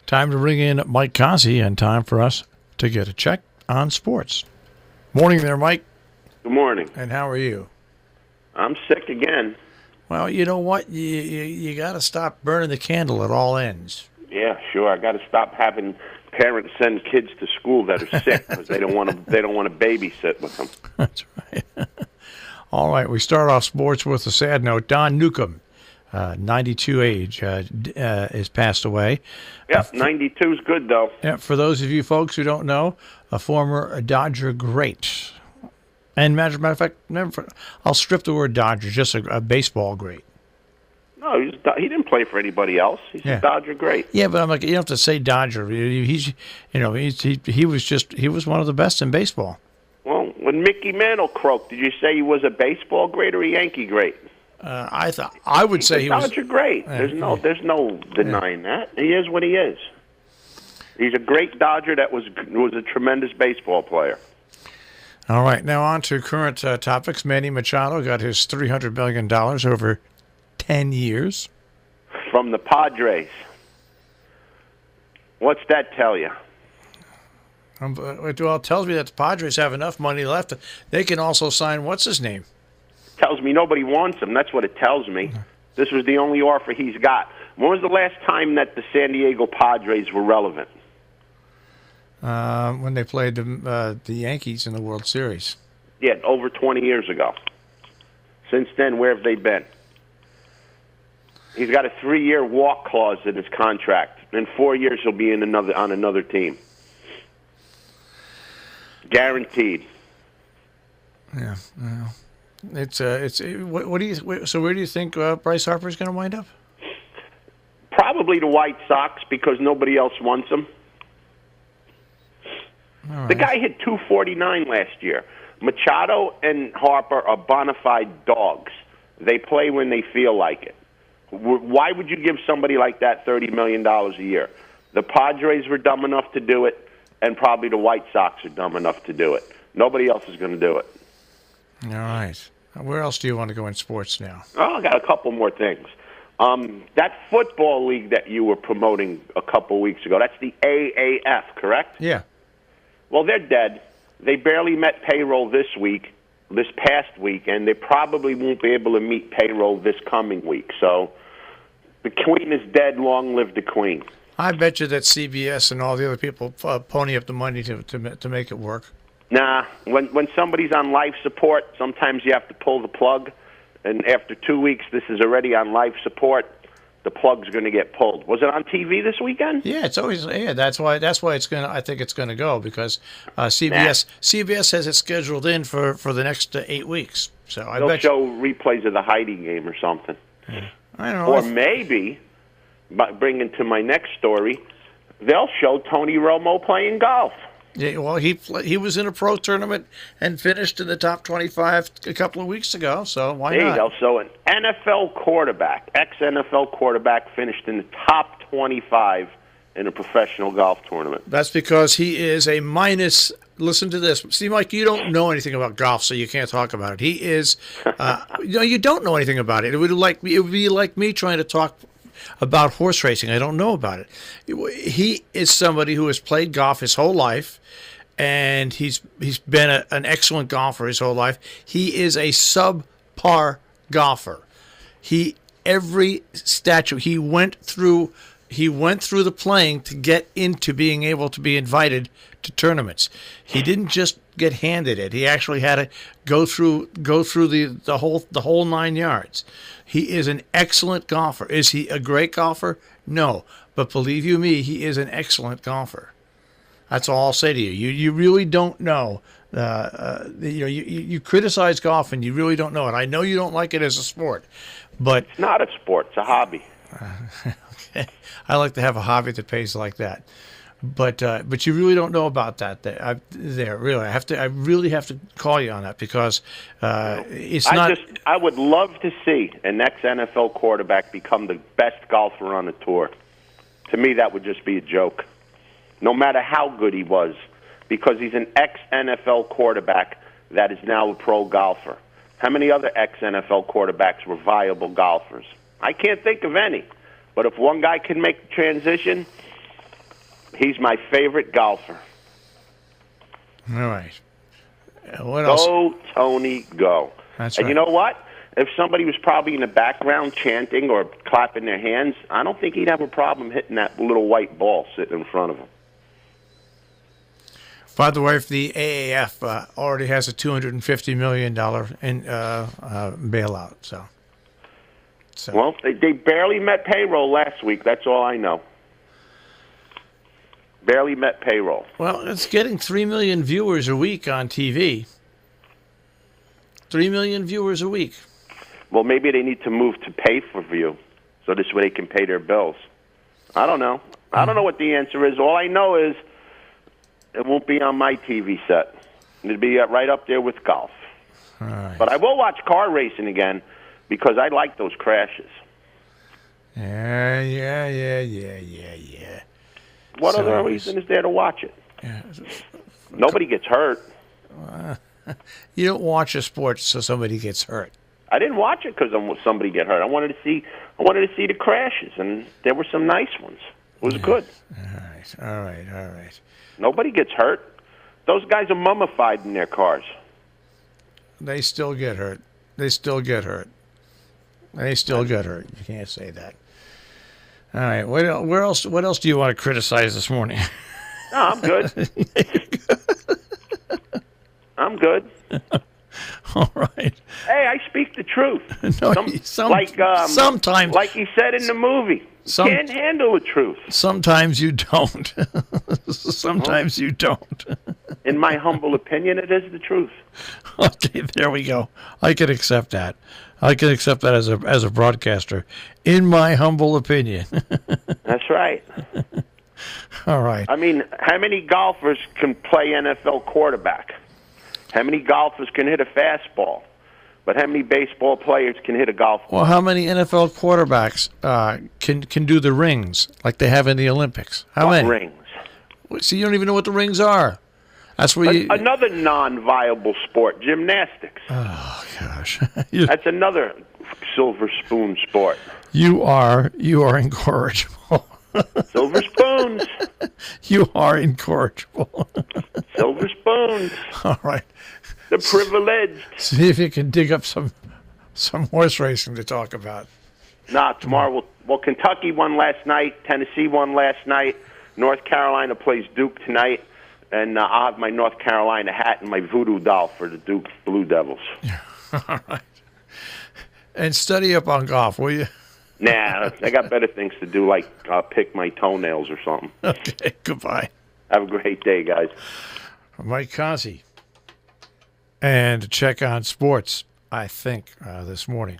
Time to bring in Mike Cozzi and time for us to get a check on sports. Morning there, Mike. Good morning. And how are you? I'm sick again. Well, you know what? You got to stop burning the candle at all ends. Yeah, sure. I got to stop having parents send kids to school that are sick because they don't want to babysit with them. That's right. All right, we start off sports with a sad note. Don Newcomb, 92 age, has passed away. Yeah, 92 is good, though. Yeah, for those of you folks who don't know, a former Dodger great. And matter of fact, I'll strip the word Dodger, just a baseball great. No, he didn't play for anybody else. He's a Dodger great. Yeah, but I'm like, you don't have to say Dodger. He was one of the best in baseball. Well, when Mickey Mantle croaked, did you say he was a baseball great or a Yankee great? I would say he was Dodger great. There's no denying that. He is what he is. He's a great Dodger that was a tremendous baseball player. All right, now on to current topics. Manny Machado got his $300 million over 10 years. From the Padres. What's that tell you? Well, it tells me that the Padres have enough money left. They can also sign, what's his name? Tells me nobody wants him. That's what it tells me. This was the only offer he's got. When was the last time that the San Diego Padres were relevant? When they played the Yankees in the World Series. Yeah, over 20 years ago. Since then, where have they been? He's got a 3-year walk clause in his contract. In 4 years, he'll be on another team. Guaranteed. Yeah. What do you? So where do you think Bryce Harper is going to wind up? Probably the White Sox because nobody else wants him. Right. The guy hit 249 last year. Machado and Harper are bona fide dogs. They play when they feel like it. Why would you give somebody like that $30 million a year? The Padres were dumb enough to do it, and probably the White Sox are dumb enough to do it. Nobody else is going to do it. All right. Where else do you want to go in sports now? Oh, I got a couple more things. That football league that you were promoting a couple weeks ago, that's the AAF, correct? Yeah. Well, they're dead. They barely met payroll this past week, and they probably won't be able to meet payroll this coming week. So the queen is dead. Long live the queen. I bet you that CBS and all the other people pony up the money to make it work. Nah, when somebody's on life support, sometimes you have to pull the plug, and after 2 weeks, this is already on life support. The plug's going to get pulled. Was it on TV this weekend? Yeah, it's always That's why it's going. I think it's going to go because CBS has it scheduled in for the next 8 weeks. So they'll show replays of the Heidi game or something. Yeah. I don't know. Or maybe, bringing to my next story, they'll show Tony Romo playing golf. Yeah, well, he was in a pro tournament and finished in the top 25 a couple of weeks ago, so why not? There you go. So an NFL quarterback, ex-NFL quarterback, finished in the top 25 in a professional golf tournament. That's because he is a minus. Listen to this. See, Mike, you don't know anything about golf, so you can't talk about it. He is, you don't know anything about it. It would be like me trying to talk about horse racing. I don't know about it. He is somebody who has played golf his whole life, and he's been an excellent golfer his whole life. He is a subpar golfer. Every statue he went through the playing to get into being able to be invited to tournaments. He didn't just get handed it. He actually had to go through the whole 9 yards. He is an excellent golfer. Is he a great golfer? No, but believe you me, he is an excellent golfer. That's all I'll say to you. You really don't know. You criticize golf and you really don't know it. I know you don't like it as a sport, but it's not a sport. It's a hobby. Okay. I like to have a hobby that pays like that. But you really don't know about that. I really have to call you on that because it's not. I would love to see an ex-NFL quarterback become the best golfer on the tour. To me, that would just be a joke. No matter how good he was, because he's an ex-NFL quarterback that is now a pro golfer. How many other ex-NFL quarterbacks were viable golfers? I can't think of any. But if one guy can make the transition, He's my favorite golfer. All right. What else? Go, Tony, go. That's and right. you know what? If somebody was probably in the background chanting or clapping their hands, I don't think he'd have a problem hitting that little white ball sitting in front of him. By the way, if the AAF already has a $250 million in bailout, so. Well, they barely met payroll last week. That's all I know. Barely met payroll. Well, it's getting 3 million viewers a week on TV. 3 million viewers a week. Well, maybe they need to move to pay-per-view, so this way they can pay their bills. I don't know. I don't know what the answer is. All I know is it won't be on my TV set. It'll be right up there with golf. All right. But I will watch car racing again because I like those crashes. Yeah. What So other reason is there to watch it? Yeah. Nobody gets hurt. You don't watch a sport so somebody gets hurt. I didn't watch it because somebody get hurt. I wanted to see the crashes, and there were some nice ones. It was good. All right. Nobody gets hurt. Those guys are mummified in their cars. They still get hurt. You can't say that. All right. What else do you want to criticize this morning? No, I'm good. I'm good. All right. Hey, I speak the truth. No, sometimes, like he said in the movie, you can't handle the truth. Sometimes you don't. Sometimes you don't. In my humble opinion, it is the truth. Okay, there we go. I can accept that. I can accept that as a broadcaster. In my humble opinion. That's right. All right. I mean, how many golfers can play NFL quarterback? How many golfers can hit a fastball? But how many baseball players can hit a golf ball? Well, how many NFL quarterbacks can do the rings like they have in the Olympics? How many? Rings? See, you don't even know what the rings are. That's where you... Another non-viable sport, gymnastics. Oh, gosh. That's another silver spoon sport. You are incorrigible. Silver spoons. You are incorrigible. Silver spoons. All right. The privileged. See if you can dig up some horse racing to talk about. Tomorrow. Well, Kentucky won last night. Tennessee won last night. North Carolina plays Duke tonight. And I'll have my North Carolina hat and my voodoo doll for the Duke Blue Devils. All right. And study up on golf, will you? Nah, I got better things to do, like pick my toenails or something. Okay, goodbye. Have a great day, guys. Mike Cozzi. And check on sports, I think, this morning.